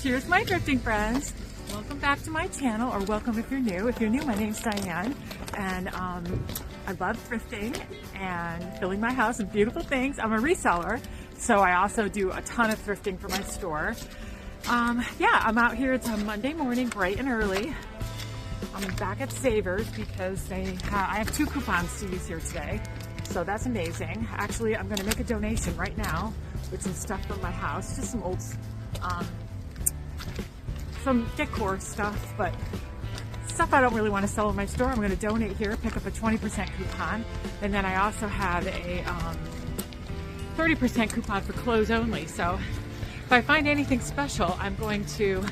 Cheers, my thrifting friends. Welcome back to my channel, or welcome if you're new. If you're new, my name's Diane, and I love thrifting and filling my house with beautiful things. I'm a reseller, so I also do a ton of thrifting for my store. Yeah, I'm out here. It's a Monday morning, bright and early. I'm back at Savers because I have 2 coupons to use here today, so that's amazing. Actually, I'm going to make a donation right now with some stuff from my house, just some old, some decor stuff, but stuff I don't really want to sell in my store. I'm going to donate here, pick up a 20% coupon, and then I also have a 30% coupon for clothes only. So if I find anything special, I'm going to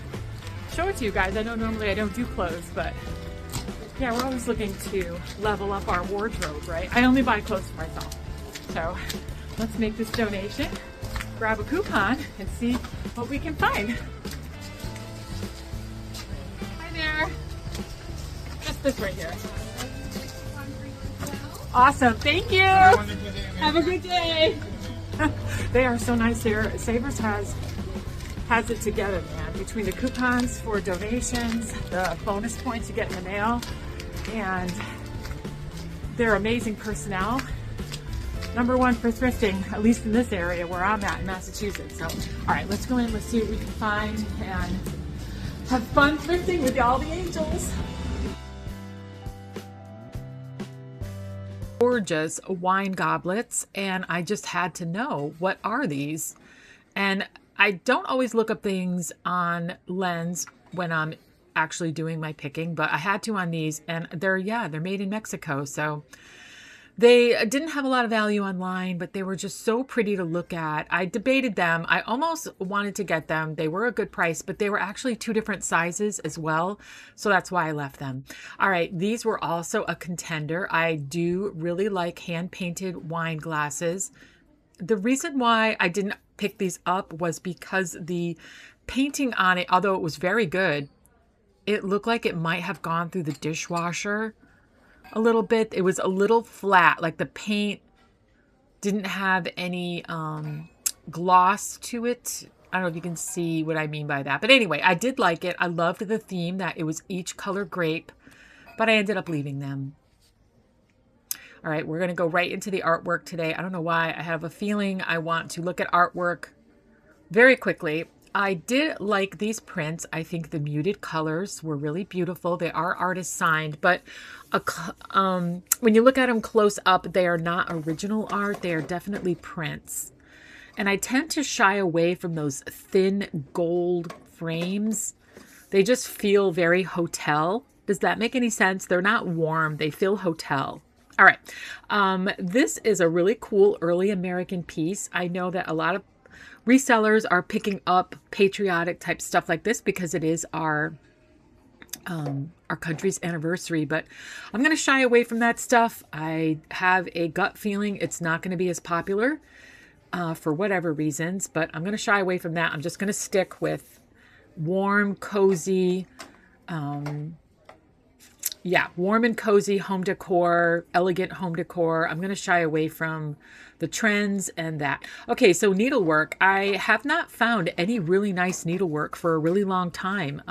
show it to you guys. I know normally I don't do clothes, but yeah, we're always looking to level up our wardrobe, right? I only buy clothes for myself. So let's make this donation, grab a coupon, and see what we can find. Hi there. Just this right here. Awesome, thank you. Have a good day. They are so nice here. Savers has it together, man. Between the coupons for donations, the bonus points you get in the mail, and their amazing personnel. #1 for thrifting, at least in this area where I'm at in Massachusetts. So, all right, let's go in. Let's see what we can find and have fun thrifting with all the angels. Gorgeous wine goblets, and I just had to know, what are these? And I don't always look up things on Lens when I'm actually doing my picking, but I had to on these, and they're made in Mexico. So they didn't have a lot of value online, but they were just so pretty to look at. I debated them. I almost wanted to get them. They were a good price, but they were actually 2 different sizes as well. So that's why I left them. All right. These were also a contender. I do really like hand-painted wine glasses. The reason why I didn't pick these up was because the painting on it, although it was very good, it looked like it might have gone through the dishwasher a little bit. It was a little flat, like the paint didn't have any gloss to it. I don't know if you can see what I mean by that. But anyway, I did like it. I loved the theme that it was each color grape, but I ended up leaving them. All right, we're going to go right into the artwork today. I don't know why. I have a feeling I want to look at artwork very quickly. I did like these prints. I think the muted colors were really beautiful. They are artist signed, but when you look at them close up, they are not original art. They are definitely prints. And I tend to shy away from those thin gold frames. They just feel very hotel. Does that make any sense? They're not warm. They feel hotel. All right. This is a really cool early American piece. I know that a lot of resellers are picking up patriotic type stuff like this because it is our country's anniversary, but I'm going to shy away from that stuff. I have a gut feeling it's not going to be as popular for whatever reasons, but I'm going to shy away from that. I'm just going to stick with warm, cozy, warm and cozy home decor, elegant home decor. I'm going to shy away from the trends and that. Okay, so needlework. I have not found any really nice needlework for a really long time.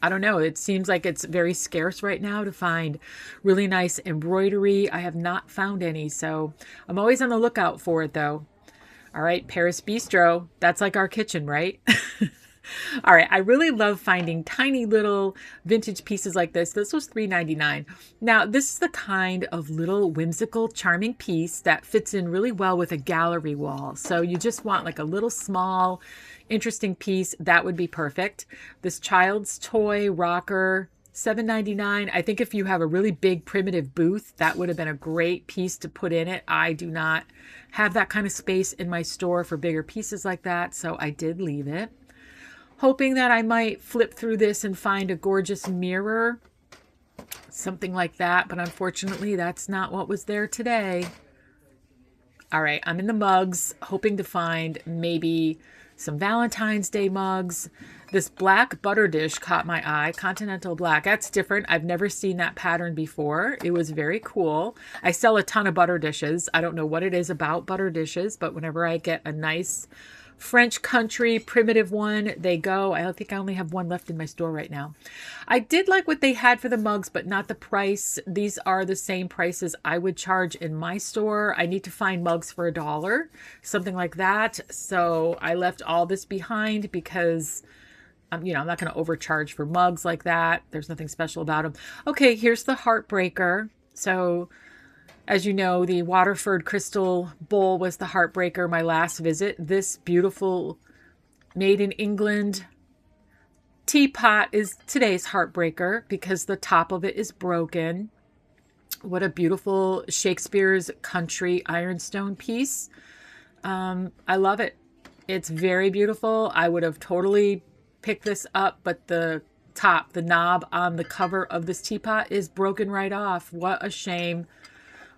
I don't know. It seems like it's very scarce right now to find really nice embroidery. I have not found any, so I'm always on the lookout for it though. All right, Paris Bistro. That's like our kitchen, right? All right, I really love finding tiny little vintage pieces like this. This was $3.99. Now, this is the kind of little whimsical, charming piece that fits in really well with a gallery wall. So you just want like a little small, interesting piece. That would be perfect. This child's toy rocker, $7.99. I think if you have a really big primitive booth, that would have been a great piece to put in it. I do not have that kind of space in my store for bigger pieces like that, so I did leave it. Hoping that I might flip through this and find a gorgeous mirror, something like that. But unfortunately, that's not what was there today. All right, I'm in the mugs, hoping to find maybe some Valentine's Day mugs. This black butter dish caught my eye, continental black. That's different. I've never seen that pattern before. It was very cool. I sell a ton of butter dishes. I don't know what it is about butter dishes, but whenever I get a nice French country primitive one. They go. I think I only have one left in my store right now. I did like what they had for the mugs, but not the price. These are the same prices I would charge in my store. I need to find mugs for $1, something like that. So I left all this behind because I'm not going to overcharge for mugs like that. There's nothing special about them. Okay, here's the Heartbreaker. So as you know, the Waterford Crystal Bowl was the Heartbreaker, my last visit. This beautiful made in England teapot is today's Heartbreaker because the top of it is broken. What a beautiful Shakespeare's Country ironstone piece. I love it. It's very beautiful. I would have totally picked this up, but the top, the knob on the cover of this teapot is broken right off. What a shame.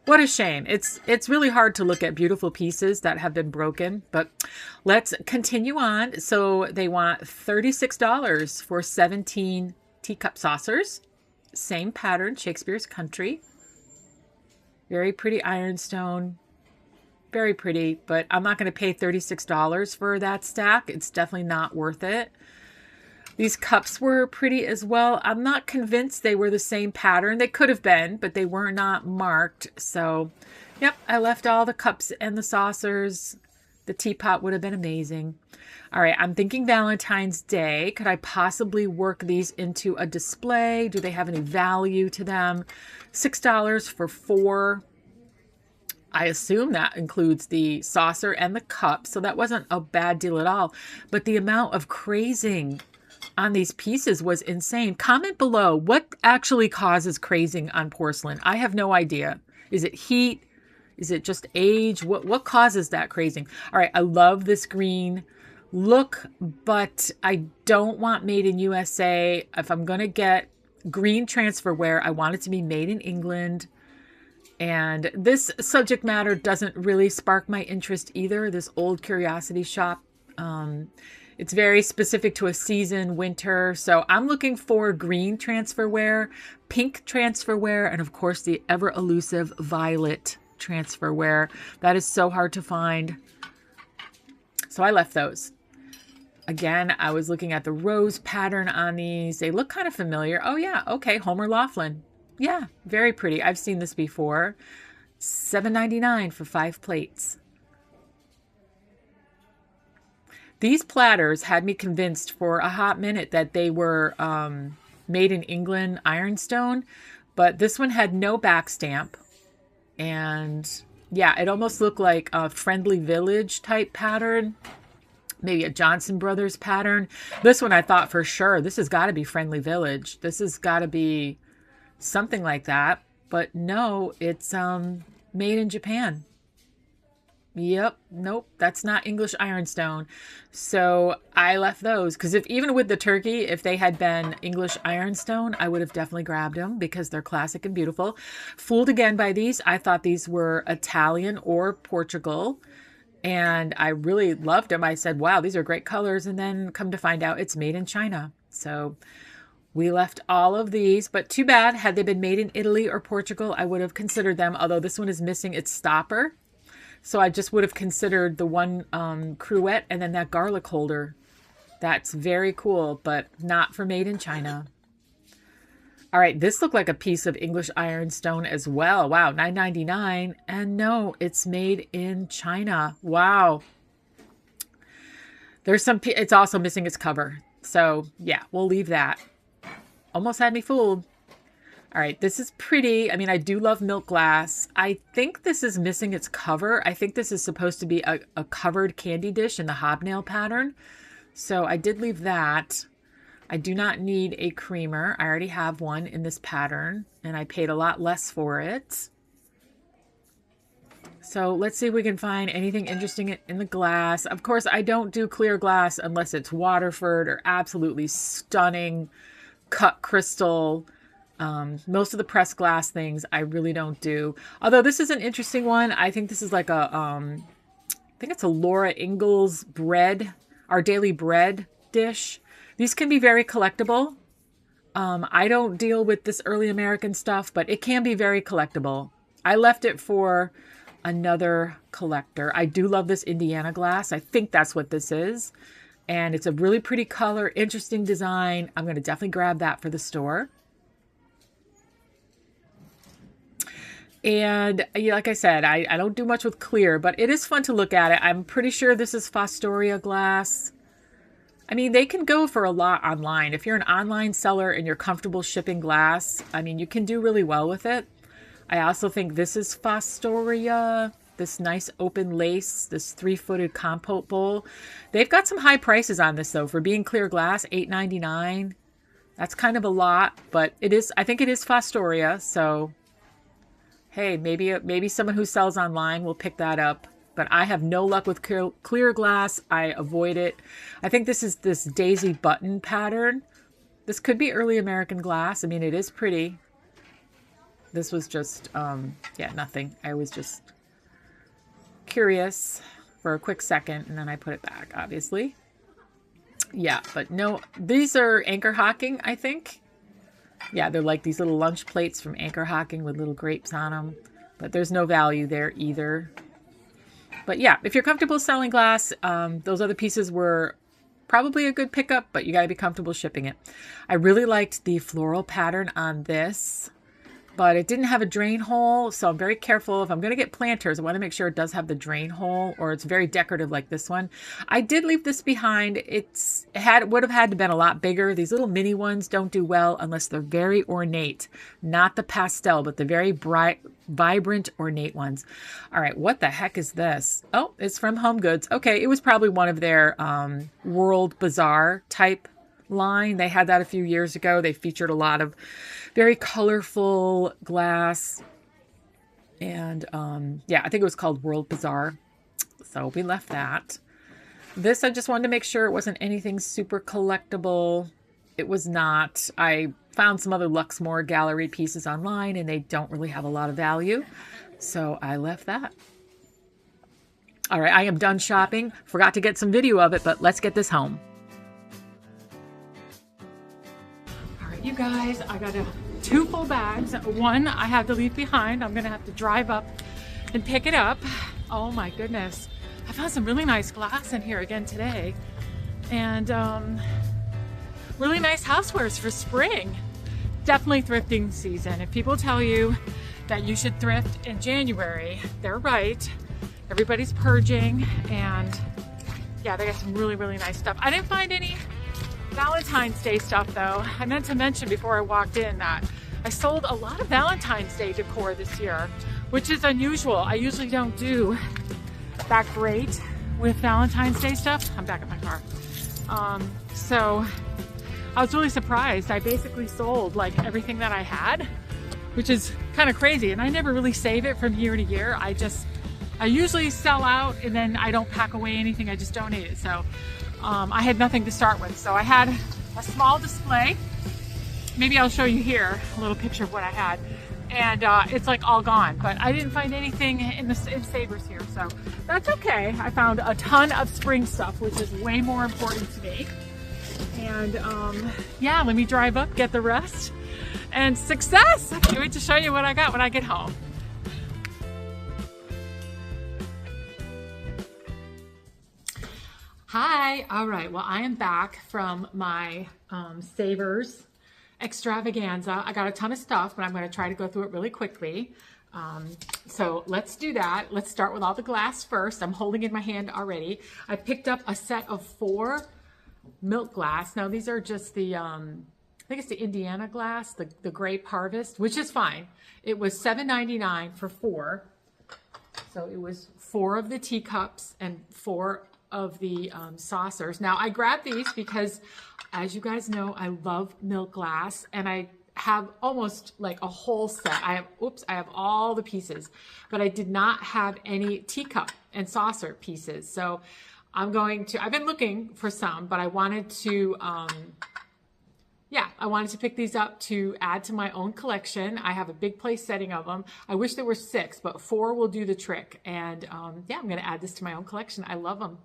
What a shame. It's really hard to look at beautiful pieces that have been broken, but let's continue on. So they want $36 for 17 teacup saucers. Same pattern, Shakespeare's Country. Very pretty ironstone. Very pretty, but I'm not going to pay $36 for that stack. It's definitely not worth it. These cups were pretty as well. I'm not convinced they were the same pattern. They could have been, but they were not marked. So, yep, I left all the cups and the saucers. The teapot would have been amazing. All right, I'm thinking Valentine's Day. Could I possibly work these into a display? Do they have any value to them? $6 for 4. I assume that includes the saucer and the cup, so that wasn't a bad deal at all. But the amount of crazing on these pieces was insane. Comment below what actually causes crazing on porcelain. I have no idea. Is it heat? Is it just age? What causes that crazing? All right, I love this green look, but I don't want made in USA. If I'm going to get green transferware, I want it to be made in England. And this subject matter doesn't really spark my interest either. This old curiosity shop. It's very specific to a season, winter. So I'm looking for green transferware, pink transferware, and of course the ever elusive violet transferware. That is so hard to find. So I left those. Again, I was looking at the rose pattern on these. They look kind of familiar. Oh yeah, okay, Homer Laughlin. Yeah, very pretty. I've seen this before. $7.99 for 5 plates. These platters had me convinced for a hot minute that they were made in England ironstone, but this one had no back stamp. And yeah, it almost looked like a Friendly Village type pattern, maybe a Johnson Brothers pattern. This one I thought for sure, this has got to be Friendly Village. This has got to be something like that. But no, it's made in Japan. Yep. Nope. That's not English ironstone. So I left those because even with the turkey, if they had been English ironstone, I would have definitely grabbed them because they're classic and beautiful. Fooled again by these. I thought these were Italian or Portugal and I really loved them. I said, wow, these are great colors. And then come to find out it's made in China. So we left all of these, but too bad. Had they been made in Italy or Portugal, I would have considered them. Although this one is missing its stopper. So I just would have considered the one curate and then that garlic holder. That's very cool, but not for made in China. All right, this looked like a piece of English ironstone as well. Wow, $9.99. And no, it's made in China. Wow. There's it's also missing its cover. So yeah, we'll leave that. Almost had me fooled. All right, this is pretty. I mean, I do love milk glass. I think this is missing its cover. I think this is supposed to be a covered candy dish in the hobnail pattern. So I did leave that. I do not need a creamer. I already have one in this pattern, and I paid a lot less for it. So let's see if we can find anything interesting in the glass. Of course, I don't do clear glass unless it's Waterford or absolutely stunning cut crystal. Most of the pressed glass things I really don't do. Although this is an interesting one. I think this is like I think it's a Laura Ingalls bread, our daily bread dish. These can be very collectible. I don't deal with this early American stuff, but it can be very collectible. I left it for another collector. I do love this Indiana glass. I think that's what this is. And it's a really pretty color, interesting design. I'm going to definitely grab that for the store. And yeah, like I said, I don't do much with clear, but it is fun to look at it. I'm pretty sure this is Fostoria glass. I mean, they can go for a lot online. If you're an online seller and you're comfortable shipping glass, I mean, you can do really well with it. I also think this is Fostoria, this nice open lace, this 3-footed compote bowl. They've got some high prices on this though. For being clear glass, $8.99. That's kind of a lot, but it is, I think it is Fostoria, so hey, maybe someone who sells online will pick that up. But I have no luck with clear glass. I avoid it. I think this is this daisy button pattern. This could be early American glass. I mean, it is pretty. This was just, yeah, nothing. I was just curious for a quick second, and then I put it back, obviously. Yeah, but no, these are Anchor Hocking, I think. Yeah, they're like these little lunch plates from Anchor Hocking with little grapes on them. But there's no value there either. But yeah, if you're comfortable selling glass, those other pieces were probably a good pickup, but you got to be comfortable shipping it. I really liked the floral pattern on this, but it didn't have a drain hole. So I'm very careful. If I'm going to get planters, I want to make sure it does have the drain hole, or it's very decorative like this one. I did leave this behind. It would have had to been a lot bigger. These little mini ones don't do well unless they're very ornate, not the pastel, but the very bright, vibrant, ornate ones. All right, what the heck is this? Oh, it's from Home Goods. Okay, it was probably one of their World Bazaar type line. They had that a few years ago. They featured a lot of very colorful glass. And yeah, I think it was called World Bazaar. So we left that. This, I just wanted to make sure it wasn't anything super collectible. It was not. I found some other Luxmore gallery pieces online and they don't really have a lot of value. So I left that. All right, I am done shopping. Forgot to get some video of it, but let's get this home. All right, you guys, I got 2 full bags. One I have to leave behind. I'm gonna have to drive up and pick it up. Oh my goodness. I found some really nice glass in here again today. And really nice housewares for spring. Definitely thrifting season. If people tell you that you should thrift in January, they're right. Everybody's purging, and yeah, they got some really, really nice stuff. I didn't find any Valentine's Day stuff though. I meant to mention before I walked in that I sold a lot of Valentine's Day decor this year, which is unusual. I usually don't do that great with Valentine's Day stuff. I'm back at my car. So I was really surprised. I basically sold like everything that I had, which is kind of crazy. And I never really save it from year to year. I usually sell out and then I don't pack away anything. I just donate it. So I had nothing to start with. So I had a small display. Maybe I'll show you here a little picture of what I had. And it's like all gone, but I didn't find anything in savers here. So that's okay. I found a ton of spring stuff, which is way more important to me. And yeah, let me drive up, get the rest, and success. I can't wait to show you what I got when I get home. Hi, all right, well, I am back from my savers extravaganza. I got a ton of stuff, but I'm going to try to go through it really quickly. So let's do that. Let's start with all the glass first. I'm holding in my hand already. I picked up a set of 4 milk glass. Now these are just the, I think it's the Indiana glass, the Grape Harvest, which is fine. It was $7.99 for 4. So it was 4 of the teacups and 4 of the saucers. Now I grabbed these because, as you guys know, I love milk glass, and I have almost like a whole set. I have all the pieces, but I did not have any teacup and saucer pieces. So I've been looking for some, but I wanted to, yeah, I wanted to pick these up to add to my own collection. I have a big place setting of them. I wish there were 6, but 4 will do the trick. And yeah, I'm gonna add this to my own collection. I love them.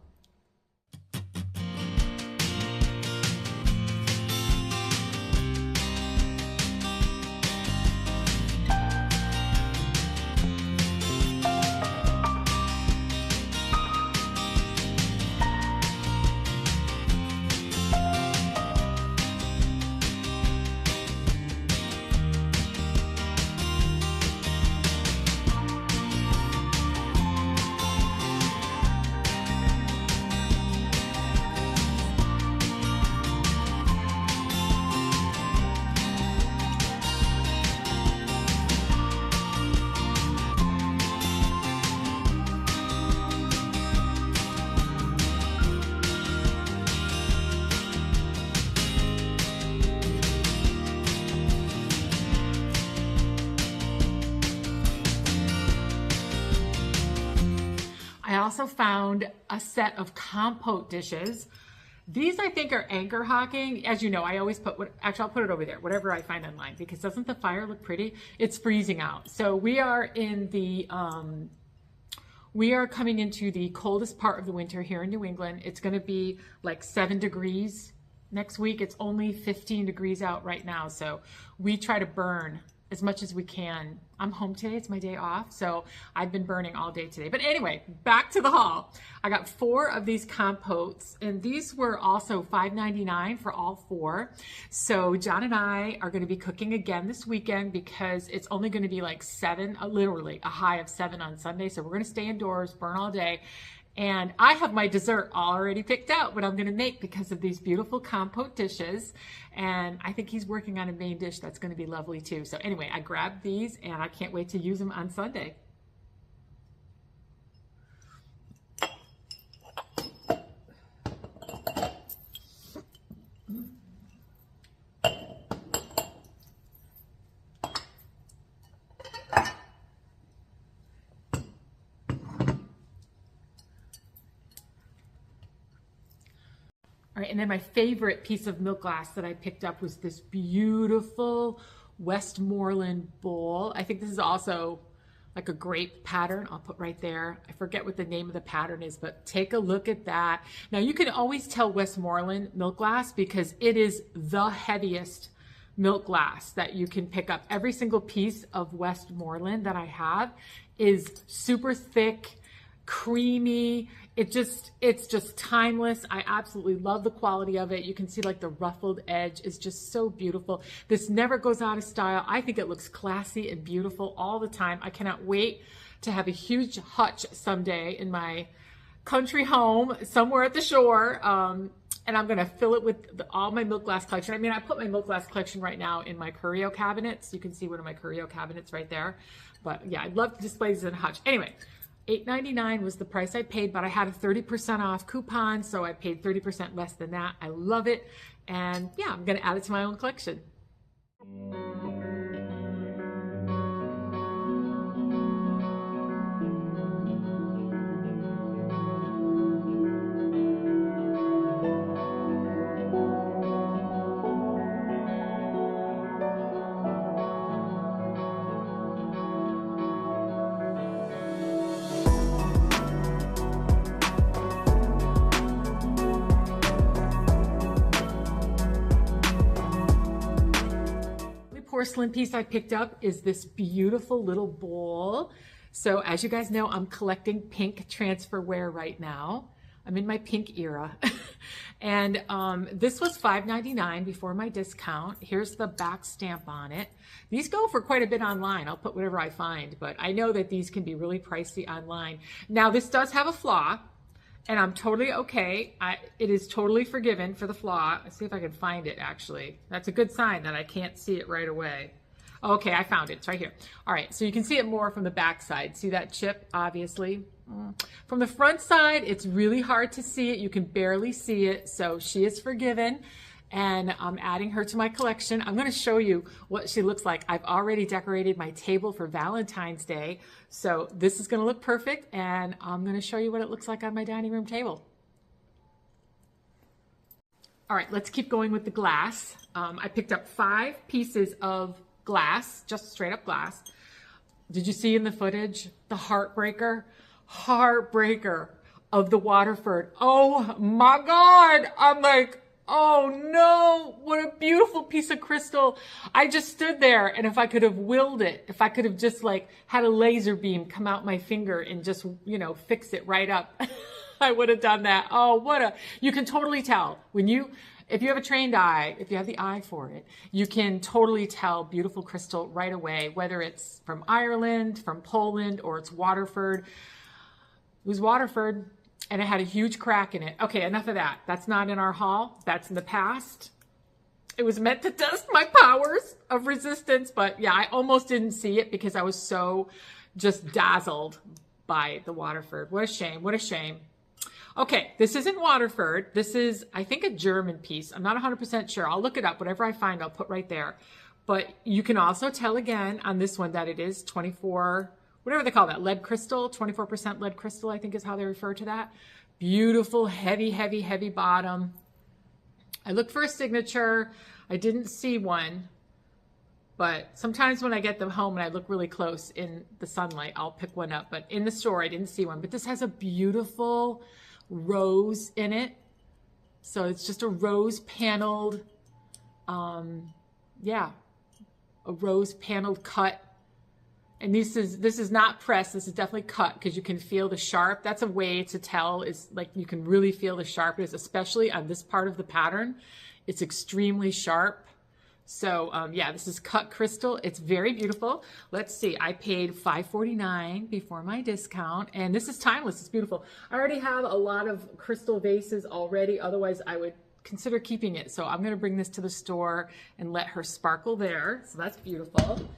also found a set of compote dishes. These I think are anchor hocking. As you know, I always put, actually I'll put it over there, whatever I find online, because doesn't the fire look pretty? It's freezing out. So we are in the, we are coming into the coldest part of the winter here in New England. It's gonna be like 7 degrees next week. It's only 15 degrees out right now. So we try to burn as much as we can. I'm home today, it's my day off, so I've been burning all day today. But anyway, back to the haul. I got 4 of these compotes, and these were also $5.99 for all 4. So John and I are gonna be cooking again this weekend because it's only gonna be like 7, literally a high of 7 on Sunday. So we're gonna stay indoors, burn all day. And I have my dessert already picked out, what I'm gonna make because of these beautiful compote dishes. And I think he's working on a main dish that's gonna be lovely too. So anyway, I grabbed these and I can't wait to use them on Sunday. All right, and then my favorite piece of milk glass that I picked up was this beautiful Westmoreland bowl. I think this is also like a grape pattern. I'll put right there. I forget what the name of the pattern is, but take a look at that. Now you can always tell Westmoreland milk glass because it is the heaviest milk glass that you can pick up. Every single piece of Westmoreland that I have is super thick, creamy. It's just timeless. I absolutely love the quality of it. You can see like the ruffled edge is just so beautiful. This never goes out of style. I think it looks classy and beautiful all the time. I cannot wait to have a huge hutch someday in my country home somewhere at the shore. And I'm gonna fill it with all my milk glass collection. I mean, I put my milk glass collection right now in my curio cabinets. You can see one of my curio cabinets right there. But yeah, I'd love to display these in a hutch. Anyway. $8.99 was the price I paid, but I had a 30% off coupon, so I paid 30% less than that. I love it, and yeah, I'm gonna add it to my own collection. Porcelain piece I picked up is this beautiful little bowl. So as you guys know, I'm collecting pink transferware right now. I'm in my pink era. And this was $5.99 before my discount. Here's the back stamp on it. These go for quite a bit online. I'll put whatever I find, but I know that these can be really pricey online. Now this does have a flaw. And I'm totally okay. It is totally forgiven for the flaw. Let's see if I can find it actually. That's a good sign that I can't see it right away. Okay, I found it. It's right here. All right, so you can see it more from the back side. See that chip, obviously? From the front side, it's really hard to see it. You can barely see it, so she is forgiven. And I'm adding her to my collection. I'm gonna show you what she looks like. I've already decorated my table for Valentine's Day. So this is gonna look perfect, and I'm gonna show you what it looks like on my dining room table. All right, let's keep going with the glass. I picked up 5 pieces of glass, just straight up glass. Did you see in the footage, the heartbreaker of the Waterford? Oh my God, I'm like, oh no, what a beautiful piece of crystal. I just stood there, and if I could have willed it, if I could have just like had a laser beam come out my finger and just, you know, fix it right up, I would have done that. Oh, you can totally tell if you have a trained eye, if you have the eye for it, you can totally tell beautiful crystal right away, whether it's from Ireland, from Poland, or it's Waterford. It was Waterford. And it had a huge crack in it. Okay, enough of that. That's not in our haul. That's in the past. It was meant to test my powers of resistance, but yeah, I almost didn't see it because I was so just dazzled by the Waterford. What a shame, what a shame. Okay, this isn't Waterford. This is, I think, a German piece. I'm not 100% sure. I'll look it up. Whatever I find, I'll put right there. But you can also tell again on this one that it is 24 whatever they call that, lead crystal, 24% lead crystal, I think is how they refer to that. Beautiful, heavy, heavy, heavy bottom. I looked for a signature. I didn't see one, but sometimes when I get them home and I look really close in the sunlight, I'll pick one up. But in the store, I didn't see one. But this has a beautiful rose in it. So it's just a rose paneled, yeah, a rose paneled cut. And this is not pressed. This is definitely cut because you can feel the sharp. That's a way to tell, is like you can really feel the sharpness, especially on this part of the pattern. It's extremely sharp. So yeah, this is cut crystal. It's very beautiful. Let's see. I paid $5.49 before my discount, and this is timeless. It's beautiful. I already have a lot of crystal vases already. Otherwise, I would consider keeping it. So I'm going to bring this to the store and let her sparkle there. So that's beautiful.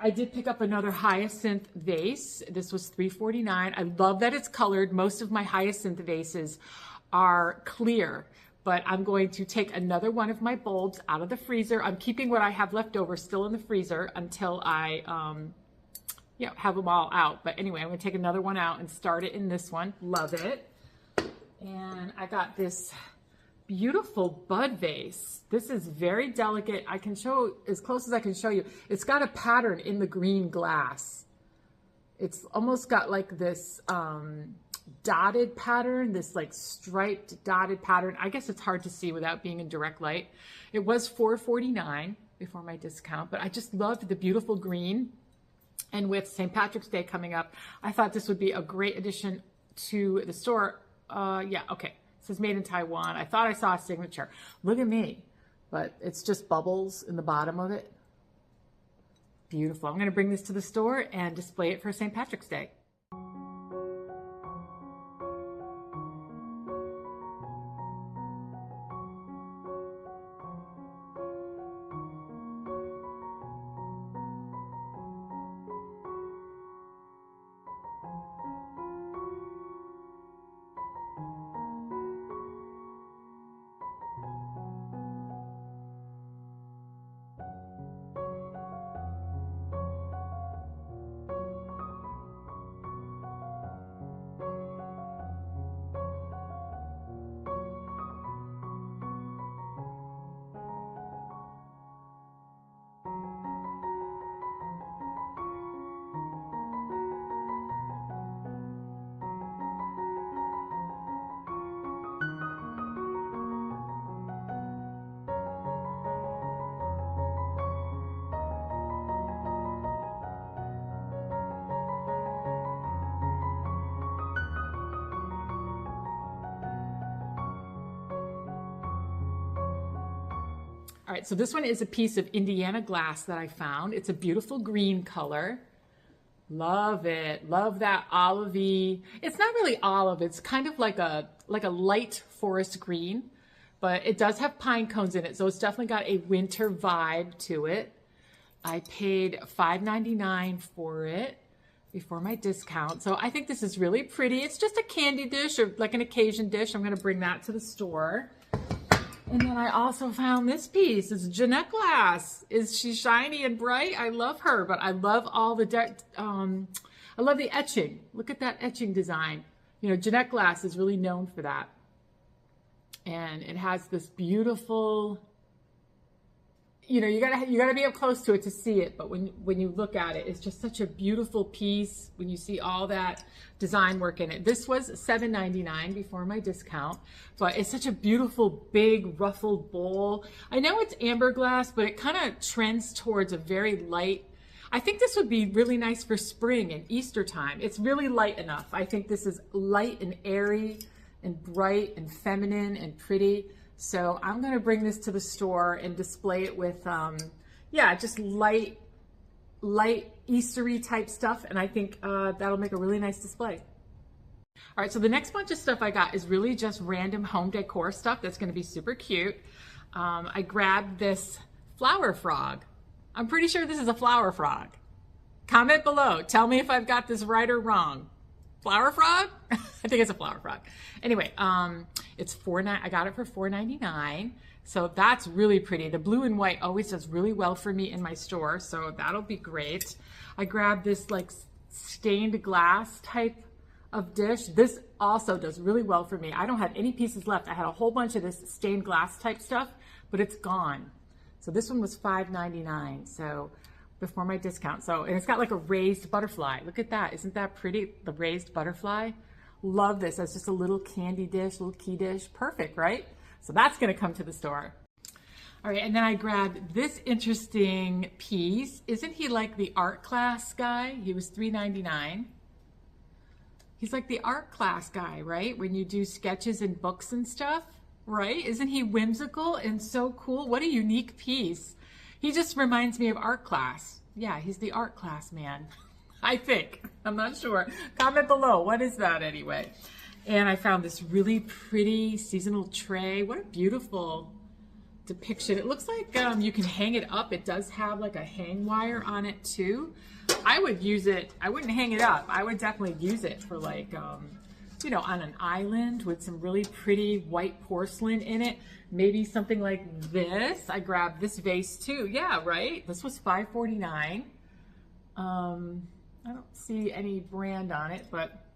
I did pick up another hyacinth vase. This was $3.49. I love that it's colored. Most of my hyacinth vases are clear, but I'm going to take another one of my bulbs out of the freezer. I'm keeping what I have left over still in the freezer until I have them all out. But anyway, I'm going to take another one out and start it in this one. Love it. And I got this beautiful bud vase. This is very delicate. I can show as close as I can show you. It's got a pattern in the green glass. It's almost got like this dotted pattern, this like striped dotted pattern. I guess it's hard to see without being in direct light. It was $4.49 before my discount, but I just loved the beautiful green. And with St. Patrick's Day coming up, I thought this would be a great addition to the store. Yeah, okay. It says made in Taiwan. I thought I saw a signature. Look at me. But it's just bubbles in the bottom of it. Beautiful. I'm going to bring this to the store and display it for St. Patrick's Day. All right, so this one is a piece of Indiana glass that I found. It's a beautiful green color. Love it. Love that olivey. It's not really olive. It's kind of like a light forest green, but it does have pine cones in it, so it's definitely got a winter vibe to it. I paid $5.99 for it before my discount. So I think this is really pretty. It's just a candy dish or like an occasion dish. I'm going to bring that to the store. And then I also found this piece. It's Jeanette glass. Is she shiny and bright? I love her, but I love all the I love the etching. Look at that etching design. You know, Jeanette glass is really known for that. And it has this beautiful, you know, you gotta be up close to it to see it, but when you look at it, it's just such a beautiful piece when you see all that design work in it. This was $7.99 before my discount, but it's such a beautiful big ruffled bowl. I know it's amber glass, but it kind of trends towards a very light. I think this would be really nice for spring and Easter time. It's really light enough. I think this is light and airy and bright and feminine and pretty. So I'm going to bring this to the store and display it with, yeah, just light Eastery type stuff. And I think that'll make a really nice display. All right, so the next bunch of stuff I got is really just random home decor stuff that's going to be super cute. I grabbed this flower frog. I'm pretty sure this is a flower frog. Comment below. Tell me if I've got this right or wrong. Flower frog? I think it's a flower frog. Anyway, it's I got it for $4.99. So that's really pretty. The blue and white always does really well for me in my store, so that'll be great. I grabbed this like stained glass type of dish. This also does really well for me. I don't have any pieces left. I had a whole bunch of this stained glass type stuff, but it's gone. So this one was $5.99. So before my discount. So, and it's got like a raised butterfly. Look at that. Isn't that pretty? The raised butterfly. Love this as just a little candy dish, little key dish. Perfect, right? So that's going to come to the store. All right, and then I grabbed this interesting piece. Isn't he like the art class guy? He was $3.99. He's like the art class guy, right? When you do sketches and books and stuff, right? Isn't he whimsical and so cool? What a unique piece. He just reminds me of art class. Yeah, he's the art class man, I think. I'm not sure. Comment below. What is that anyway? And I found this really pretty seasonal tray. What a beautiful depiction. It looks like you can hang it up. It does have like a hang wire on it too. I would use it. I wouldn't hang it up. I would definitely use it for like, you know, on an island with some really pretty white porcelain in it. Maybe something like this. I grabbed this vase too. Yeah, right? This was $5.49. I don't see any brand on it, but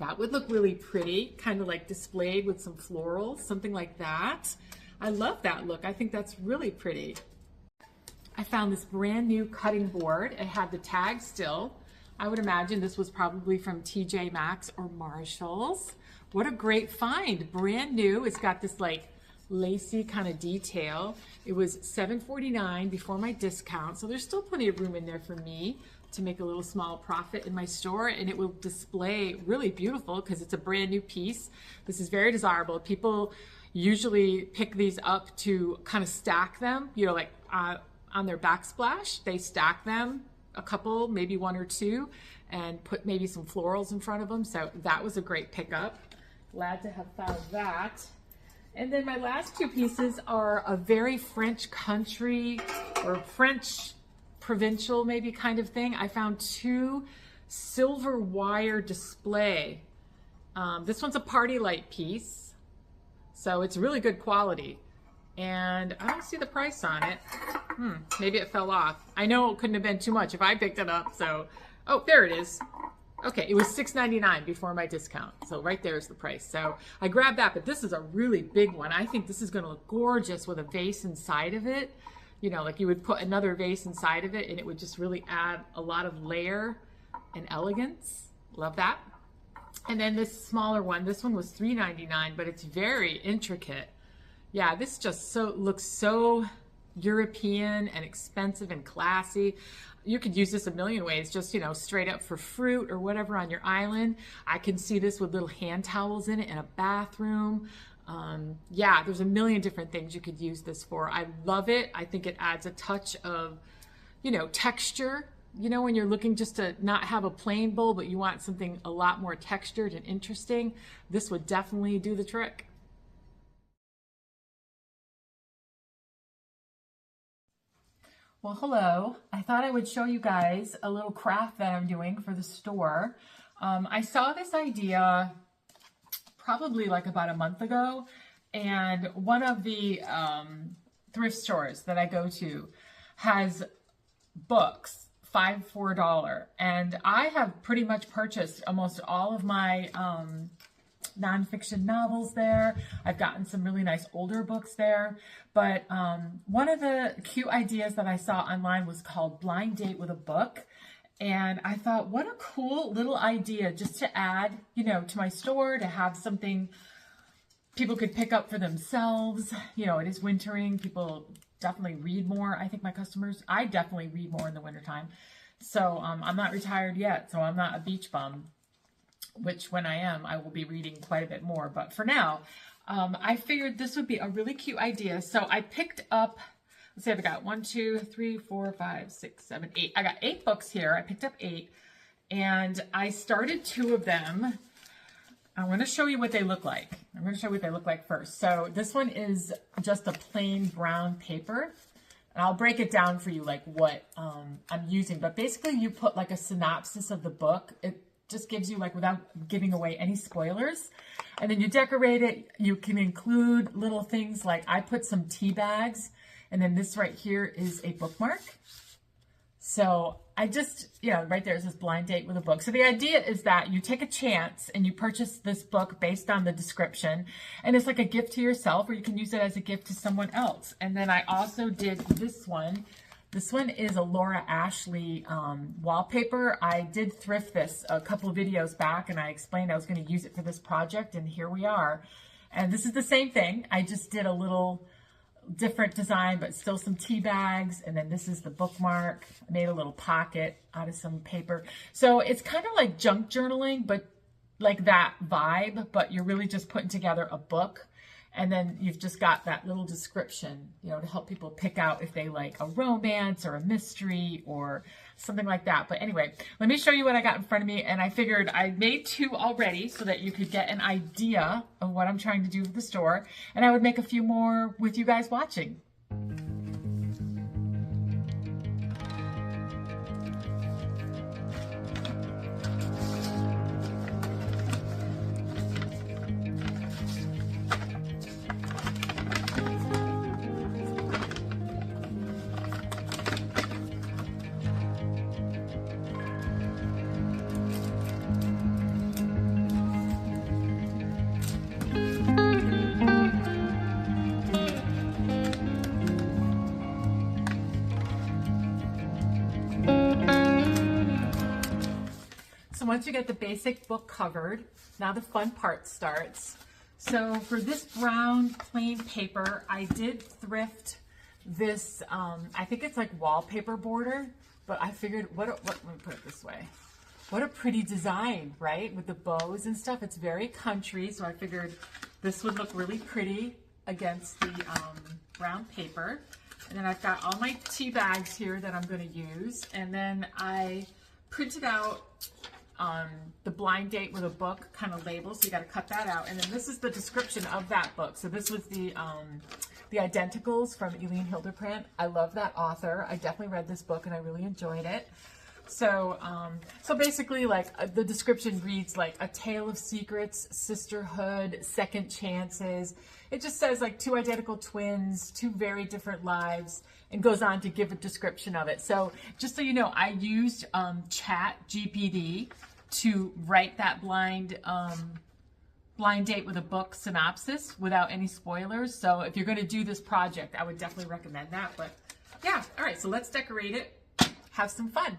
that would look really pretty. Kind of like displayed with some florals, something like that. I love that look. I think that's really pretty. I found this brand new cutting board. It had the tag still. I would imagine this was probably from TJ Maxx or Marshall's. What a great find. Brand new. It's got this like lacy kind of detail. It was $7.49 before my discount. So there's still plenty of room in there for me to make a little small profit in my store, and it will display really beautiful because it's a brand new piece. This is very desirable. People usually pick these up to kind of stack them, you know, like on their backsplash. They stack them, a couple, maybe one or two, and put maybe some florals in front of them. So that was a great pickup. Glad to have found that. And then my last two pieces are a very French country or French provincial maybe kind of thing. I found two silver wire display. This one's a party light piece, so it's really good quality. And I don't see the price on it. Maybe it fell off. I know it couldn't have been too much if I picked it up. So, oh, there it is. Okay, it was $6.99 before my discount. So right there is the price. So I grabbed that, but this is a really big one. I think this is gonna look gorgeous with a vase inside of it. You know, like you would put another vase inside of it and it would just really add a lot of layer and elegance. Love that. And then this smaller one, this one was $3.99, but it's very intricate. Yeah, this just looks so European and expensive and classy. You could use this a million ways, just, you know, straight up for fruit or whatever on your island. I can see this with little hand towels in it in a bathroom. Yeah, there's a million different things you could use this for. I love it. I think it adds a touch of, you know, texture. You know, when you're looking just to not have a plain bowl, but you want something a lot more textured and interesting, this would definitely do the trick. Well, hello. I thought I would show you guys a little craft that I'm doing for the store. I saw this idea probably like about a month ago, and one of the thrift stores that I go to has books, $5 for $1, and I have pretty much purchased almost all of my nonfiction novels there. I've gotten some really nice older books there, but one of the cute ideas that I saw online was called Blind Date with a Book. And I thought, what a cool little idea just to add, you know, to my store, to have something people could pick up for themselves. You know, it is wintering. People definitely read more. I think my customers, I definitely read more in the wintertime. So I'm not retired yet, so I'm not a beach bum, which when I am, I will be reading quite a bit more. But for now, I figured this would be a really cute idea. So I picked up, let's see, I've got 1, 2, 3, 4, 5, 6, 7, 8. I got 8 books here. I picked up 8, and I started 2 of them. I want to show you what they look like. I'm going to show you what they look like first. So this one is just a plain brown paper. And I'll break it down for you, like what I'm using. But basically, you put like a synopsis of the book. It just gives you, like, without giving away any spoilers. And then you decorate it. You can include little things like I put some tea bags. And then this right here is a bookmark. So I just, right there it says blind date with a book. So the idea is that you take a chance and you purchase this book based on the description, and it's like a gift to yourself, or you can use it as a gift to someone else. And then I also did this one. This one is a Laura Ashley wallpaper. I did thrift this a couple of videos back, and I explained I was going to use it for this project, and here we are. And this is the same thing. I just did a little different design, but still some tea bags. And then this is the bookmark. I made a little pocket out of some paper. So it's kind of like junk journaling, but like that vibe, but you're really just putting together a book. And then you've just got that little description, to help people pick out if they like a romance or a mystery or something like that. But anyway, let me show you what I got in front of me. And I figured I made 2 already so that you could get an idea of what I'm trying to do with the store. And I would make a few more with you guys watching. Once you get the basic book covered, now the fun part starts. So for this brown plain paper, I did thrift this, I think it's like wallpaper border, but I figured, let me put it this way. What a pretty design, right? With the bows and stuff. It's very country, so I figured this would look really pretty against the brown paper. And then I've got all my tea bags here that I'm going to use. And then I printed out the blind date with a book kind of label, so you got to cut that out. And then this is the description of that book. So this was the Identicals from Eileen Hilderprant. I love that author. I definitely read this book and I really enjoyed it. So so basically, like the description reads like a tale of secrets, sisterhood, second chances. It just says like 2 identical twins, 2 very different lives, and goes on to give a description of it. So just so you know, I used Chat GPT to write that blind date with a book synopsis without any spoilers. So if you're going to do this project, I would definitely recommend that. But yeah, all right, so let's decorate it. Have some fun.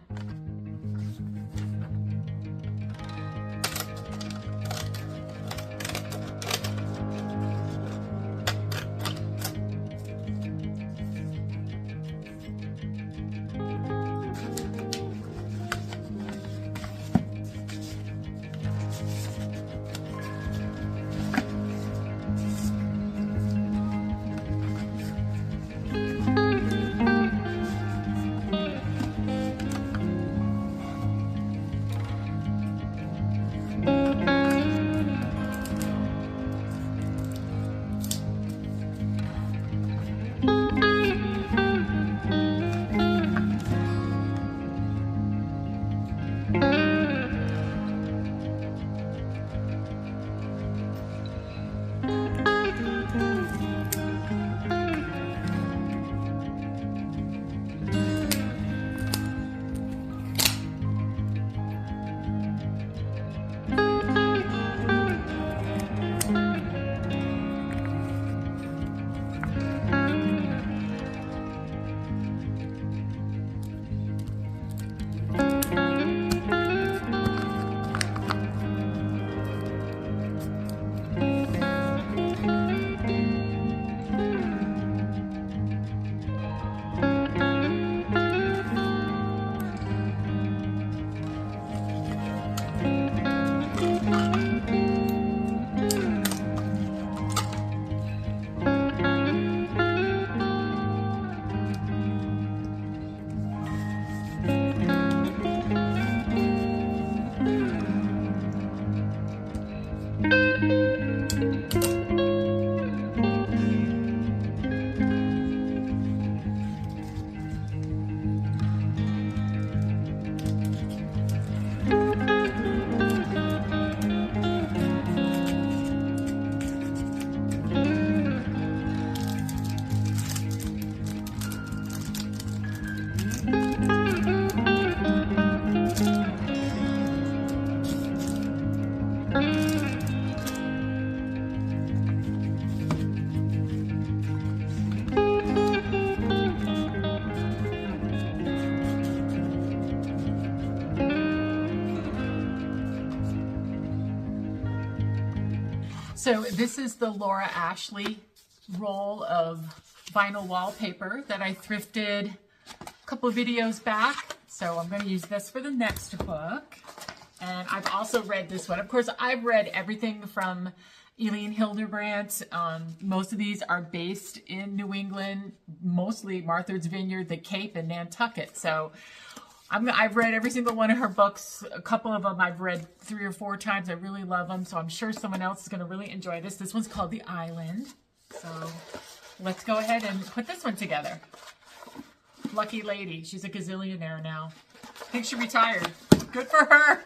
So this is the Laura Ashley roll of vinyl wallpaper that I thrifted a couple of videos back. So I'm going to use this for the next book. And I've also read this one. Of course, I've read everything from Eileen Hildebrandt. Most of these are based in New England, mostly Martha's Vineyard, the Cape, and Nantucket. So I've read every single one of her books. A couple of them I've read 3 or 4 times. I really love them. So I'm sure someone else is going to really enjoy this. This one's called The Island. So let's go ahead and put this one together. Lucky lady. She's a gazillionaire now. I think she retired. Good for her.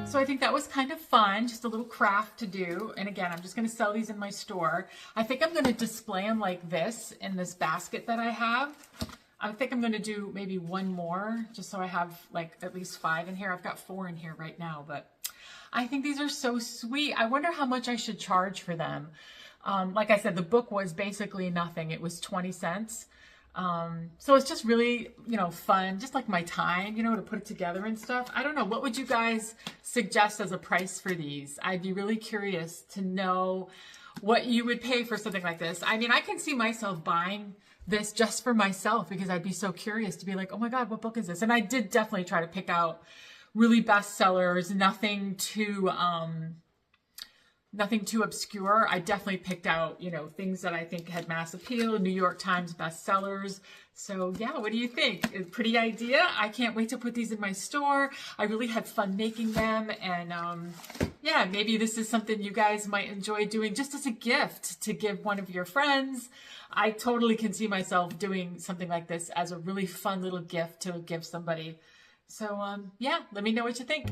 So I think that was kind of fun, just a little craft to do. And again, I'm just going to sell these in my store. I think I'm going to display them like this in this basket that I have. I think I'm going to do maybe one more, just so I have like at least 5 in here. I've got 4 in here right now, but I think these are so sweet. I wonder how much I should charge for them. Like I said, the book was basically nothing. It was 20 cents. So it's just really, you know, fun, just like my time, you know, to put it together and stuff. I don't know. What would you guys suggest as a price for these? I'd be really curious to know what you would pay for something like this. I mean, I can see myself buying this just for myself because I'd be so curious to be like, oh my God, what book is this? And I did definitely try to pick out really bestsellers, nothing too obscure. I definitely picked out, you know, things that I think had mass appeal, New York Times bestsellers. So yeah, what do you think? A pretty idea? I can't wait to put these in my store. I really had fun making them. And yeah, maybe this is something you guys might enjoy doing just as a gift to give one of your friends. I totally can see myself doing something like this as a really fun little gift to give somebody. So yeah, let me know what you think.